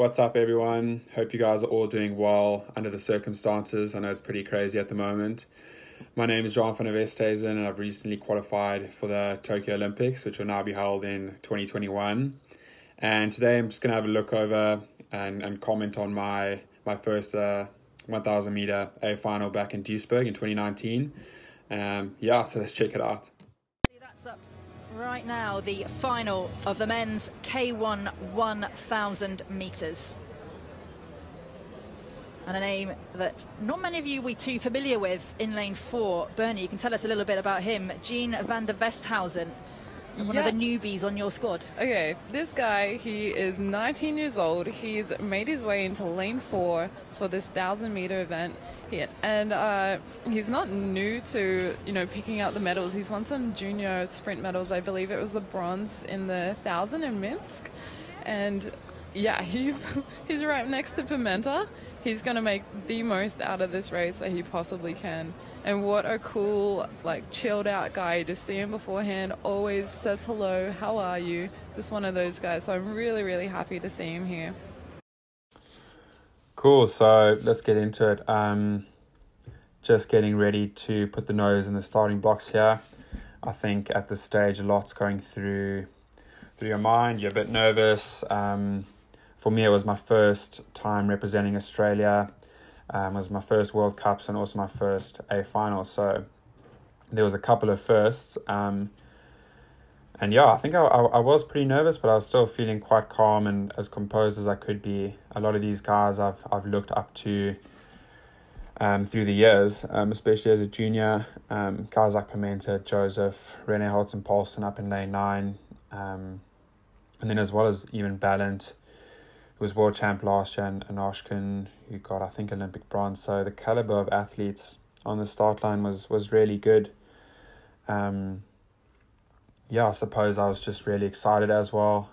What's up, everyone? Hope you guys are all doing well under the circumstances. I know it's pretty crazy at the moment. My name is John van Westhuyzen, and I've recently qualified for the Tokyo Olympics, which will now be held in 2021. And today I'm just going to have a look over and comment on my first 1,000 meter A final back in Duisburg in 2019. So let's check it out. That's up right now, the final of the men's K1 1,000 meters. And a name that not many of you will be too familiar with in lane 4. Bernie, you can tell us a little bit about him. Jean van der Westhuyzen, one of the newbies on your squad. Okay, this guy, he is 19 years old. He's made his way into lane 4 for this 1,000 meter event. He's not new to, picking out the medals. He's won some junior sprint medals. I believe it was the bronze in the 1,000 in Minsk. And yeah, he's right next to Pimenta. He's going to make the most out of this race that he possibly can. And what a cool, chilled out guy. Just see him beforehand, always says hello, how are you? Just one of those guys. So I'm really, really happy to see him here. Cool, so let's get into it. Just getting ready to put the nose in the starting blocks here. I think at this stage a lot's going through your mind. You're a bit nervous. For me, it was my first time representing Australia. It was my first World Cups and also my first A final. So there was a couple of firsts. I think I was pretty nervous, but I was still feeling quite calm and as composed as I could be. A lot of these guys I've looked up to through the years, especially as a junior. Guys like Pimenta, Joseph, Rene Holtzen-Paulsen up in lane 9. And then as well as even Ballant, who was world champ last year, and Oshkin, who got, I think, Olympic bronze. So the caliber of athletes on the start line was really good. I suppose I was just really excited as well.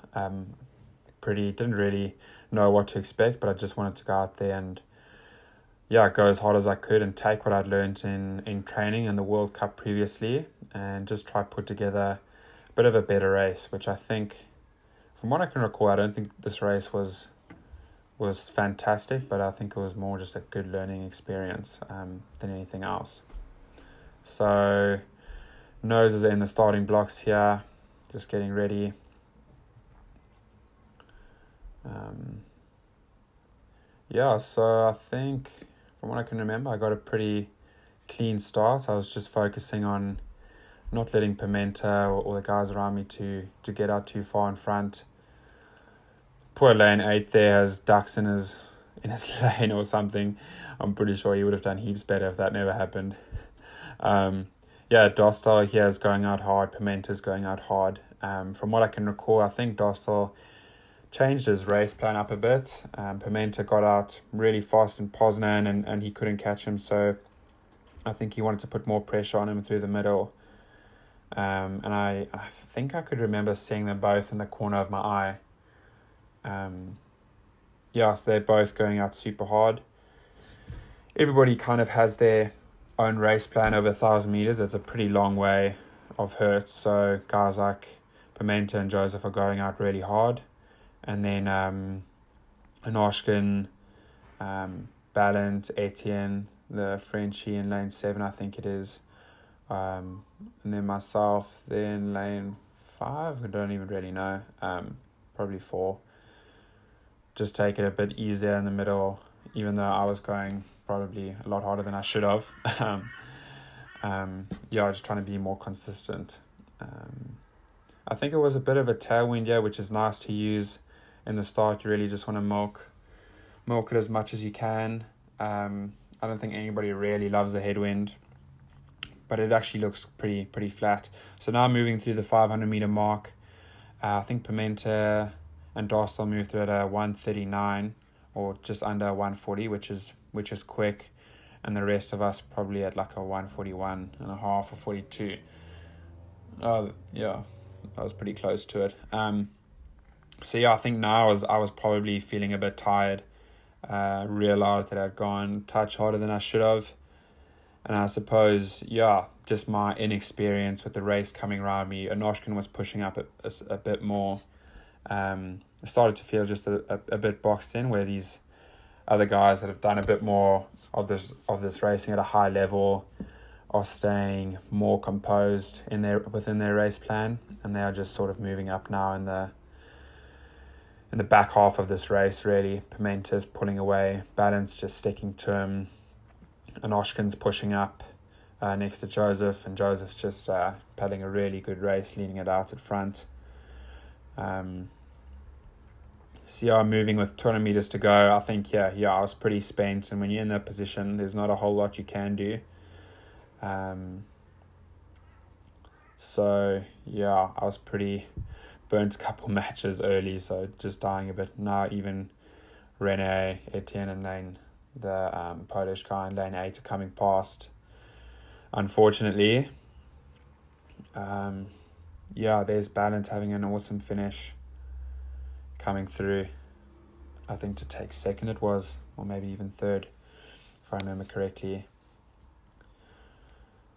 Didn't really know what to expect, but I just wanted to go out there and go as hard as I could and take what I'd learned in training and the World Cup previously and just try to put together a bit of a better race, which I think, from what I can recall, I don't think this race was fantastic, but I think it was more just a good learning experience than anything else. So noses in the starting blocks here, just getting ready. So I think, from what I can remember, I got a pretty clean start. I was just focusing on not letting Pimenta or the guys around me to get out too far in front. Poor lane 8 there has ducks in his lane or something. I'm pretty sure he would have done heaps better if that never happened. Dostal here is going out hard. Pimenta's going out hard. From what I can recall, I think Dostal changed his race plan up a bit. Pimenta got out really fast in Poznan and he couldn't catch him, so I think he wanted to put more pressure on him through the middle. And I think I could remember seeing them both in the corner of my eye. So they're both going out super hard. Everybody kind of has their own race plan over 1,000 meters. It's a pretty long way of hertz, so guys like Pimenta and Joseph are going out really hard. And then Anoshkin, Ballant, Etienne, the Frenchie in lane 7, I think it is. And then myself, then lane 5, I don't even really know, probably 4. Just take it a bit easier in the middle, even though I was going probably a lot harder than I should have. Just trying to be more consistent. I think it was a bit of a tailwind, which is nice to use in the start. You really just want to milk it as much as you can. I don't think anybody really loves a headwind, but it actually looks pretty flat. So now moving through the 500 meter mark, I think Pimenta and Dostal moved through at a 139 or just under 140, which is quick, and the rest of us probably at like a 141 and a half or 42. I was pretty close to it. I think now I was probably feeling a bit tired. Realized that I'd gone a touch harder than I should have, and I suppose just my inexperience with the race coming around me. Anoshkin was pushing up a bit more. I started to feel just a bit boxed in, where these other guys that have done a bit more of this racing at a high level are staying more composed within their race plan, and they are just sort of moving up now in the back half of this race. Really, Pimenta's pulling away, Balance just sticking to him, and Oshkin's pushing up next to Joseph, and Joseph's just paddling a really good race, leading it out at front. So yeah, moving with 200 meters to go, I think I was pretty spent, and when you're in that position, there's not a whole lot you can do. So yeah, I was pretty burnt a couple matches early, so just dying a bit. Now even Rene, Etienne and Lane, the Polish guy in lane 8 are coming past, unfortunately. There's Balance having an awesome finish, coming through, I think to take second it was, or maybe even third, if I remember correctly.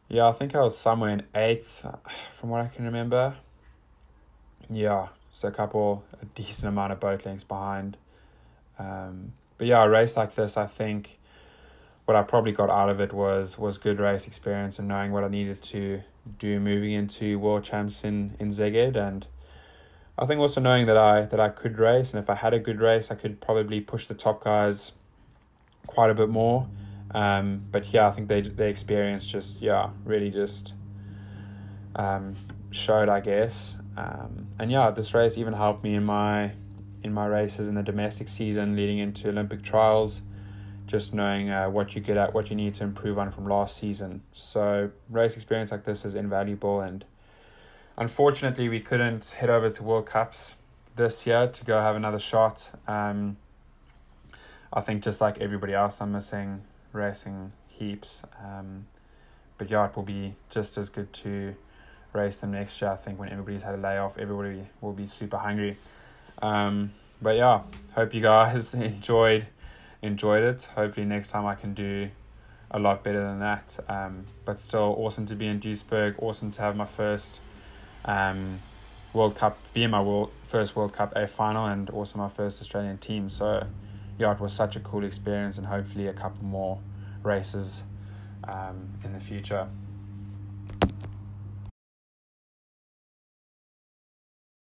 Yeah, I think I was somewhere in 8th, from what I can remember. Yeah, so a decent amount of boat lengths behind. But yeah, a race like this, I think what I probably got out of it was good race experience and knowing what I needed to do moving into World Champs in Szeged, and I think also knowing that I could race, and if I had a good race, I could probably push the top guys quite a bit more. But yeah, I think they experience just really just showed, I guess. And yeah, this race even helped me in my races in the domestic season leading into Olympic trials, just knowing what you get at, what you need to improve on from last season. So race experience like this is invaluable, and unfortunately we couldn't head over to World Cups this year to go have another shot. I think just like everybody else, I'm missing racing heaps. But yeah, it will be just as good to race them next year. I think when everybody's had a layoff, everybody will be super hungry. But yeah, hope you guys enjoyed it. Hopefully next time I can do a lot better than that. But still awesome to be in Duisburg, awesome to have my first World Cup, be in my first World Cup A final, and also my first Australian team. So yeah, it was such a cool experience, and hopefully a couple more races in the future.